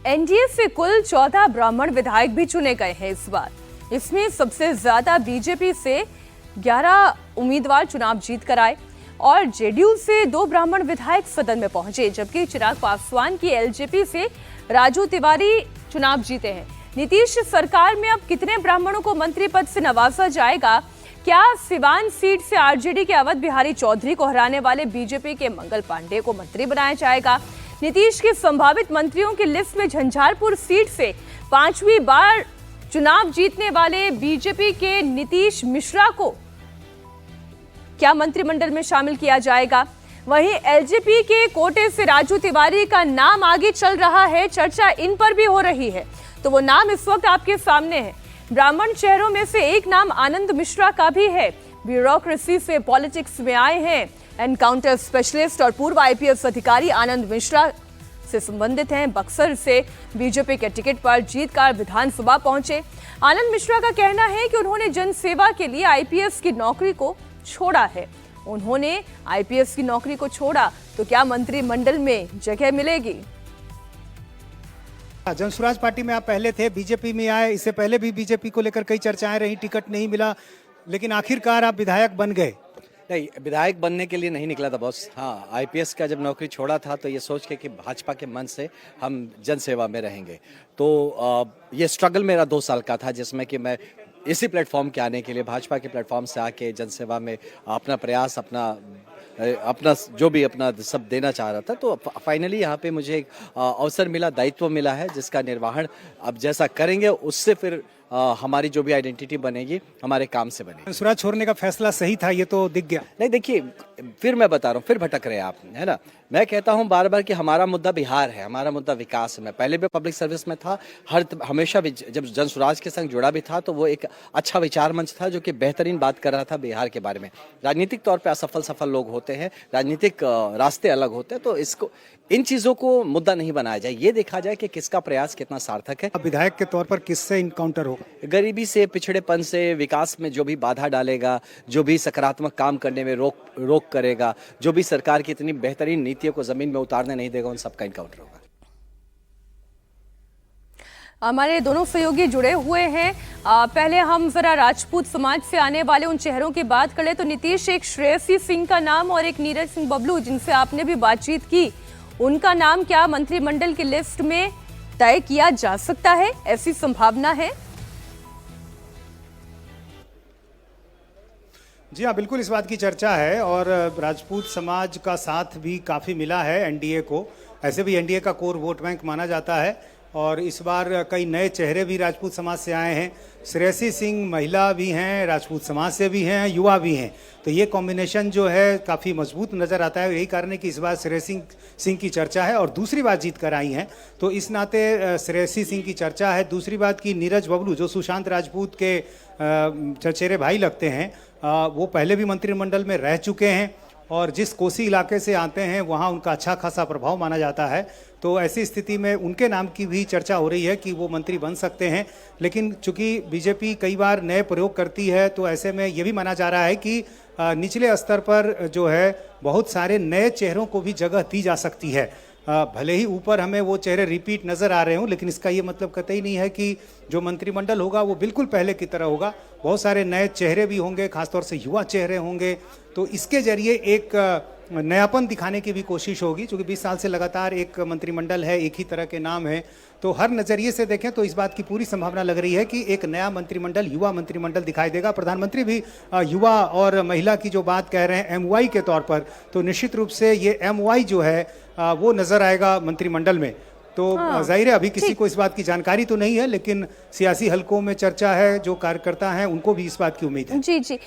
NDA से कुल 14 ब्राह्मण विधायक भी चुने गए हैं इस बार। इसमें सबसे ज्यादा बीजेपी से 11 उम्मीदवार चुनाव जीत कर आए और जेडीयू से 2 ब्राह्मण विधायक सदन में पहुंचे, जबकि चिराग पासवान की एलजेपी से राजू तिवारी चुनाव जीते हैं। नीतीश सरकार में अब कितने ब्राह्मणों को मंत्री पद से नवाजा जाएगा? क्या सिवान सीट से आरजेडी के अवध बिहारी चौधरी को हराने वाले बीजेपी के मंगल पांडे को मंत्री बनाया जाएगा? नीतीश के संभावित मंत्रियों की लिस्ट में झंझारपुर सीट से 5वीं बार चुनाव जीतने वाले बीजेपी के नीतीश मिश्रा को क्या मंत्रिमंडल में शामिल किया जाएगा? वहीं एलजेपी के कोटे से राजू तिवारी का नाम आगे चल रहा है, चर्चा इन पर भी हो रही है, तो वो नाम इस वक्त आपके सामने है। ब्राह्मण चेहरों में से एक नाम आनंद मिश्रा का भी है। ब्यूरोक्रेसी से पॉलिटिक्स में आए हैं। एनकाउंटर स्पेशलिस्ट और पूर्व आईपीएस अधिकारी आनंद मिश्रा से संबंधित हैं। बक्सर से बीजेपी के टिकट पर जीतकर विधानसभा पहुंचे। आनंद मिश्रा का कहना है कि उन्होंने जनसेवा के लिए आईपीएस की नौकरी को छोड़ा है। उन्होंने आईपीएस की नौकरी को छोड़ा तो क्या मंत्रिमंडल में जगह मिलेगी? जनसुराज पार्टी में आप पहले थे, बीजेपी में आए, इससे पहले भी बीजेपी को लेकर कई चर्चाएं रही, टिकट नहीं मिला, लेकिन आखिरकार आप विधायक बन गए। नहीं, विधायक बनने के लिए नहीं निकला था बॉस। हाँ, आईपीएस का जब नौकरी छोड़ा था तो ये सोच के कि भाजपा के मन से हम जनसेवा में रहेंगे। तो ये स्ट्रगल मेरा 2 साल का था, जिसमें कि मैं इसी प्लेटफॉर्म के आने के लिए, भाजपा के प्लेटफॉर्म से आके जनसेवा में अपना प्रयास, अपना जो भी अपना सब देना चाह रहा था। तो फाइनली यहाँ पे मुझे एक अवसर मिला, दायित्व मिला है, जिसका निर्वहन अब जैसा करेंगे उससे फिर हमारी जो भी आइडेंटिटी बनेगी हमारे काम से बनेगी। जनसुराज छोड़ने का फैसला सही था, ये तो दिख गया। नहीं, देखिए, फिर मैं बता रहा हूँ, फिर भटक रहे हैं आप, है ना। मैं कहता हूँ बार बार कि हमारा मुद्दा बिहार है, हमारा मुद्दा विकास है। मैं पहले भी पब्लिक सर्विस में था, हमेशा भी जब जनसुराज के संग जुड़ा भी था तो वो एक अच्छा विचार मंच था जो कि बेहतरीन बात कर रहा था बिहार के बारे में। राजनीतिक तौर पे असफल सफल लोग होते हैं, राजनीतिक रास्ते अलग होते हैं, तो इसको इन चीजों को मुद्दा नहीं बनाया जाए, ये देखा जाए कि किसका प्रयास कितना सार्थक है। अब विधायक के तौर पर किससे इनकाउंटर होगा? गरीबी से, पिछड़ेपन से, विकास में जो भी बाधा डालेगा, जो भी सकारात्मक काम करने में रोक करेगा, जो भी सरकार की इतनी बेहतरीन नीतियों को जमीन में उतारने नहीं देगा, उन सबका इनकाउंटर होगा। हमारे दोनों सहयोगी जुड़े हुए हैं। पहले हम जरा राजपूत समाज से आने वाले उन चेहरों की बात करें तो नीतीश, एक श्रेयसी सिंह का नाम और एक नीरज सिंह बबलू, जिनसे आपने भी बातचीत की, उनका नाम क्या मंत्रिमंडल की लिस्ट में तय किया जा सकता है? ऐसी संभावना है? जी हाँ, बिल्कुल इस बात की चर्चा है और राजपूत समाज का साथ भी काफ़ी मिला है एनडीए को। ऐसे भी एनडीए का कोर वोट बैंक माना जाता है और इस बार कई नए चेहरे भी राजपूत समाज से आए हैं। श्रेयसी सिंह महिला भी हैं, राजपूत समाज से भी हैं, युवा भी हैं, तो ये कॉम्बिनेशन जो है काफ़ी मजबूत नज़र आता है। यही कारण है कि इस बार श्रेयसी सिंह की चर्चा है और दूसरी बार जीत कर आई हैं, तो इस नाते श्रेयसी सिंह की चर्चा है। दूसरी बात की नीरज बबलू, जो सुशांत राजपूत के चचेरे भाई लगते हैं, वो पहले भी मंत्रिमंडल में रह चुके हैं और जिस कोसी इलाके से आते हैं वहाँ उनका अच्छा खासा प्रभाव माना जाता है। तो ऐसी स्थिति में उनके नाम की भी चर्चा हो रही है कि वो मंत्री बन सकते हैं। लेकिन चूंकि बीजेपी कई बार नए प्रयोग करती है तो ऐसे में ये भी माना जा रहा है कि निचले स्तर पर जो है बहुत सारे नए चेहरों को भी जगह दी जा सकती है। भले ही ऊपर हमें वो चेहरे रिपीट नज़र आ रहे हों, लेकिन इसका ये मतलब कतई नहीं है कि जो मंत्रिमंडल होगा वो बिल्कुल पहले की तरह होगा। बहुत सारे नए चेहरे भी होंगे, खासतौर से युवा चेहरे होंगे, तो इसके जरिए एक नयापन दिखाने की भी कोशिश होगी। क्योंकि 20 साल से लगातार एक मंत्रिमंडल है, एक ही तरह के नाम है, तो हर नज़रिए से देखें तो इस बात की पूरी संभावना लग रही है कि एक नया मंत्रिमंडल, युवा मंत्रिमंडल दिखाई देगा। प्रधानमंत्री भी युवा और महिला की जो बात कह रहे हैं एमवाई के तौर पर, तो निश्चित रूप से ये एमवाई जो है वो नज़र आएगा मंत्रिमंडल में। तो जाहिर है अभी किसी को इस बात की जानकारी तो नहीं है, लेकिन सियासी हलकों में चर्चा है, जो कार्यकर्ता हैं उनको भी इस बात की उम्मीद है। जी।